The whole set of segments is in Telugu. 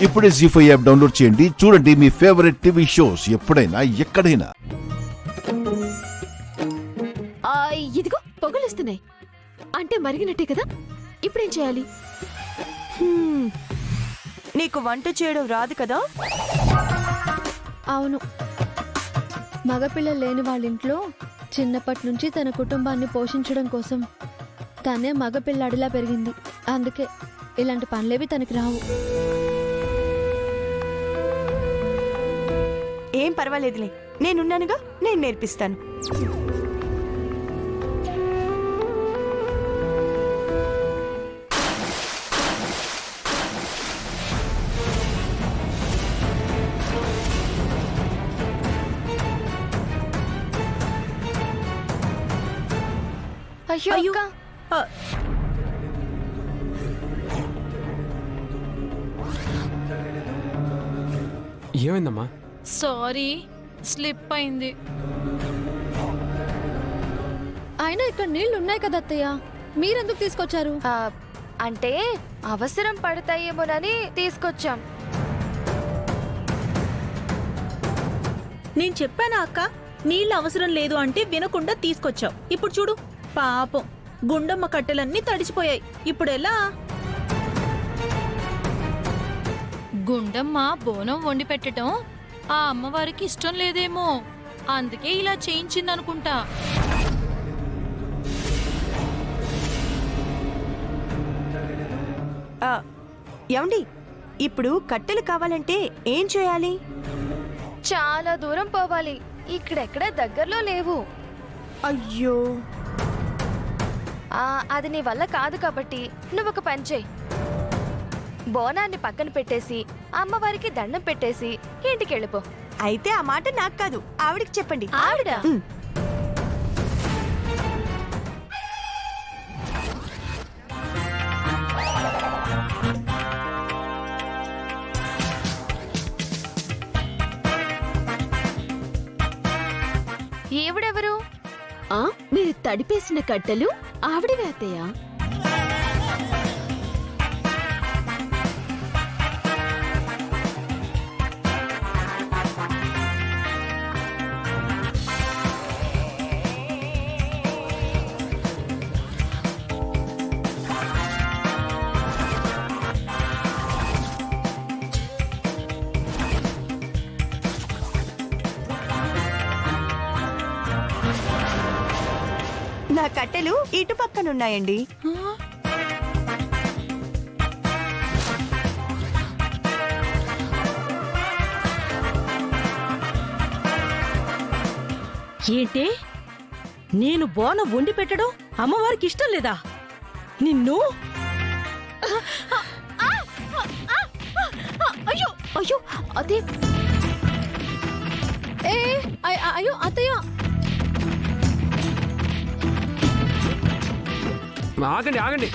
ఇప్పుడే జీ5 యాప్ డౌన్లోడ్ చేయండి. చూడండి మీ ఫేవరెట్ టీవీ షోస్ ఎప్పుడైనా ఎక్కడైనా. ఇదిగో పొగలుస్తున్నాయి అంటే మరిగినట్టే కదా. ఇప్పుడేం చేయాలి? నీకు వంట చేయడం రాదు కదా? అవును, మగపిల్లలు లేని వాళ్ళ ఇంట్లో చిన్నప్పటి నుంచి తన కుటుంబాన్ని పోషించడం కోసం తనే మగపిల్లాడిలా పెరిగింది. అందుకే ఇలాంటి పనులేవి తనకి రావు. ఏం పర్వాలేదులే, నేనున్నానుగా, నేను నేర్పిస్తాను. అయ్యో అయ్యో. అక్క, ఆ, ఏమైందమ్మా? సారీ, స్లిప్ అయింది. అయినా ఇక్కడ నీళ్లు ఉన్నాయి కదా అత్తయ్య, మీరెందుకు తీసుకొచ్చారు? అంటే అవసరం పడతాయేమోనని తీసుకొచ్చాం. నేను చెప్పానా అక్క, నీళ్ళు అవసరం లేదు అంటే వినకుండా తీసుకొచ్చావు. ఇప్పుడు చూడు, పాపం గుండమ్మ కట్టెలన్నీ తడిచిపోయాయి. ఇప్పుడెలా? గుండమ్మ బోనం వండి పెట్టడం ఆ అమ్మవారికి ఇష్టం లేదేమో, అందుకే ఇలా చేయించిందనుకుంటా. ఏమండి, ఇప్పుడు కట్టెలు కావాలంటే ఏం చేయాలి? చాలా దూరం పోవాలి, ఇక్కడెక్కడ దగ్గరలో లేవు. అయ్యో, అది నీ వల్ల కాదు కాబట్టి నువ్వు ఒక పని చేయి. బోనాన్ని పక్కన పెట్టేసి అమ్మవారికి దండం పెట్టేసి ఇంటికి వెళ్ళిపో. అయితే ఆ మాట నాకు కాదు, ఆవిడికి చెప్పండి. ఆవిడ ఈవిడెవరు? మీరు తడిపేసిన కట్టెలు ఆవిడవే అత్తయ్య. నా కట్టెలు ఇటు పక్కనున్నాయండి. ఏంటి, నేను బోనం వండి పెట్టడం అమ్మవారికి ఇష్టం లేదా? నిన్ను అయ్యో అయ్యో, అదే అయ్యో అత్తయ్య, ఆగండి ఆగండి.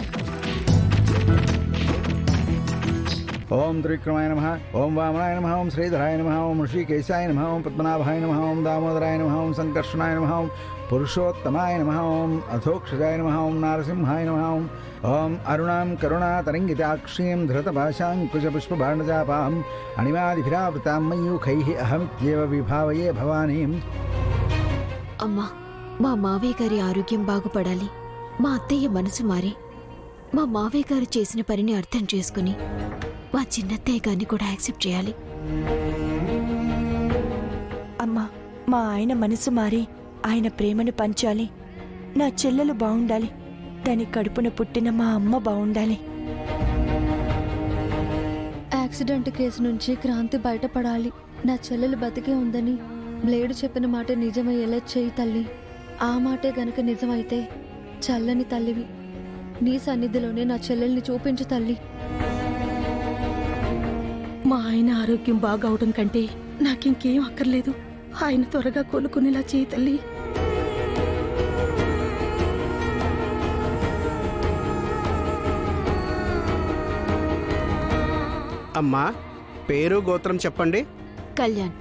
ఓం త్రివిక్రమాయ నమః, ఓం వామనాయ నమః, ఓం శ్రీధరాయ నమః, ఓం ఋషికేశాయ నమః, ఓం పద్మనాభాయ నమః, ఓం దామోదరాయ నమః, ఓం సంకర్షణాయ నమః, ఓం పురుషోత్తమాయ నమః, ఓం అధోక్షజాయ నమః, ఓం నారసింహాయ నమః, ఓం అరుణాం కరుణాతరంగితాక్షీం ధృతపాశాంకుశపుష్పబాణజాపాం అణిమాదిభిరావృతాం మయూఖైః అహమిత్యేవ విభావయే భవానీం. అమ్మా, మా మావయ్య గారి ఆరోగ్యం బాగుపడాలి. మా అత్తయ్య మనసు మారి మా మావయ్య గారు చేసిన పనిని అర్థం చేసుకుని మా చిన్నత్తయ్య గారిని కూడా యాక్సెప్ట్ చేయాలి. అమ్మా, మా ఆయన మనసు మారి ఆయన ప్రేమను పంచాలి. నా చెల్లెలు బావుండాలి, దాని కడుపున పుట్టిన మా అమ్మ బావుండాలి. యాక్సిడెంట్ కేసు నుంచి క్రాంతి బయటపడాలి. నా చెల్లెలు బతికే ఉందని బ్లేడు చెప్పిన మాట నిజమయ్యేలా చేయి తల్లి. ఆ మాటే గనక నిజమైతే చల్లని తల్లివి, నీ సన్నిధిలోనే నా చెల్లెల్ని చూపించు తల్లి. మా ఆయన ఆరోగ్యం బాగవడం కంటే నాకింకేం అక్కర్లేదు. ఆయన త్వరగా కోలుకునేలా చేయి తల్లి. అమ్మా, పేరు గోత్రం చెప్పండి. కళ్యాణ్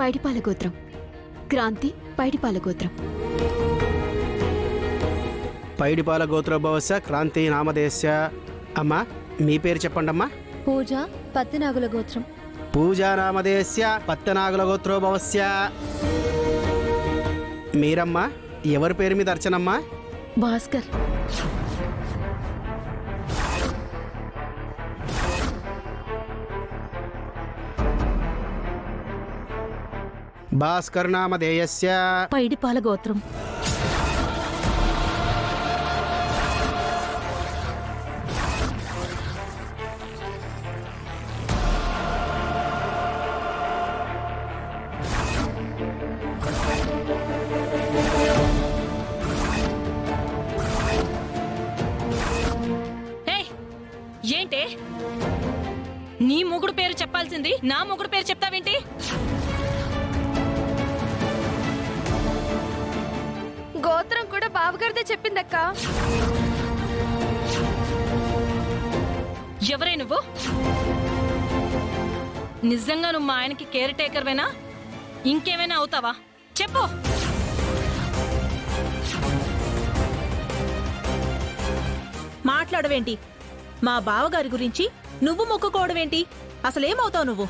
పైడిపాల గోత్రం, క్రాంతి పైడిపాల గోత్రం. పైడిపాల గోత్రోద్భవస్య క్రాంతి నామధేయస్య. అమ్మా, మీ పేరు చెప్పండి అమ్మా. పూజ పత్తినాగుల గోత్రం. పూజానామధేయస్య పత్తనాగుల గోత్రో భవస్య. మీరమ్మా ఎవరి పేరు మీద అర్చనమ్మా? భాస్కర్. భాస్కర్ నామధేయస్య పైడిపాల గోత్రం. ఏంటే నీ మొగుడు పేరు చెప్పాల్సింది నా మొగుడు పేరు చెప్తావేంటి? గోత్రం కూడా బావగారిదే చెప్పిందక్క. ఎవరే నువ్వు? నిజంగా నువ్వు మా ఆయనకి కేర్ టేకర్వేనా? ఇంకేమైనా అవుతావా? చెప్పు. మాట్లాడవేంటి? మా బావగారి గురించి నువ్వు మొక్కుకోవడమేంటి? అసలేమవుతావు నువ్వు?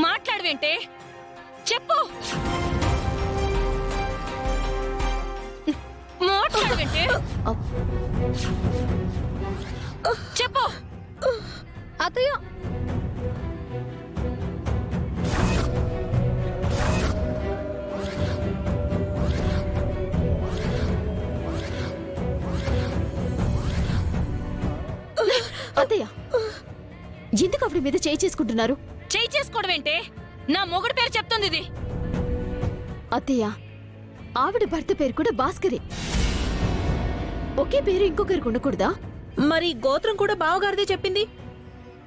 మాట్లాడవేంటే? చెప్పు. మాట్లాడవేంటే? చెప్పు. అత్తయ్య అత్తయ్య, ఎందుకు ఆవిడ మీద చేయి చేసుకుంటున్నారు? చేయి చేసుకోవడమేంటే? నా మొగుడు పేరు చెప్తుంది ఇది. అత్తయ్య, ఆవిడ భర్త పేరు కూడా భాస్కరే. ఒకే పేరు ఇంకొకరికి ఉండకూడదా? మరి గోత్రం కూడా బావగారిదే చెప్పింది.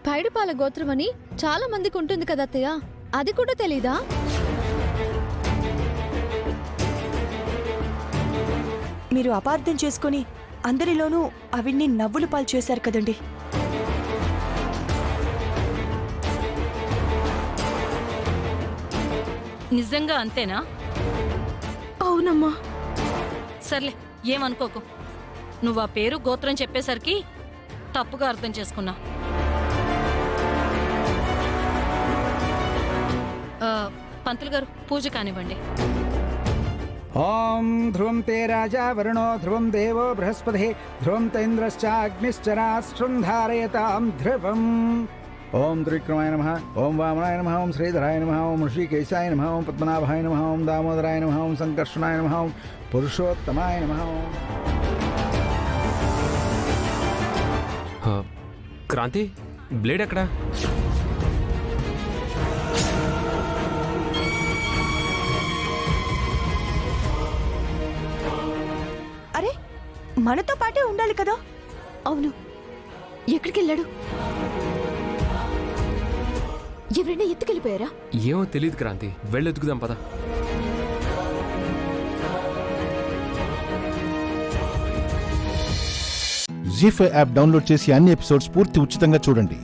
పైడిపాల గోత్రం అని చాలా మందికి ఉంటుంది కదా అత్తయ్య, అది కూడా తెలీదా? మీరు అపార్థం చేసుకుని అందరిలోనూ ఆవిడ్ని నవ్వులు పాలు చేశారు కదండి. నిజంగా అంతేనా? అవునమ్మా. సర్లే, ఏమనుకోకు. నువ్వు ఆ పేరు గోత్రం చెప్పేసరికి తప్పుగా అర్థం చేసుకున్నా. పంతులు గారు పూజ కానివ్వండి. ఓం ధ్రువం తే రాజా వరుణో ధ్రువం దేవో బృహస్పతి ధ్రువం తేంద్రశ్చ అగ్నిశ్చరాస్ట్రం ధారయతాం ధ్రువం. ఓం త్రివిక్రమాయ నమః. ఓం వామనాయ నమః. ఓం శ్రీధరాయ నమః. ఓం ఋషికేశాయ నమః. ఓం పద్మనాభాయ నమః. ఓం దామోదరాయ నమః. ఓం సంకర్షణాయ నమః. ఓం పురుషోత్తమాయ నమః. క్రాంతి, బ్లేడ్ ఎక్కడా? అరే, మనతో పాటే ఉండాలి కదా. అవును, ఎక్కడికెళ్ళాడు? ఎవరైనా ఎత్తుకెళ్ళిపోయారా? ఏమో తెలియదు క్రాంతి, వెళ్ళెత్తుకుదాం పద. జీ5 యాప్ డౌన్లోడ్ చేసి అన్ని ఎపిసోడ్స్ పూర్తి ఉచితంగా చూడండి.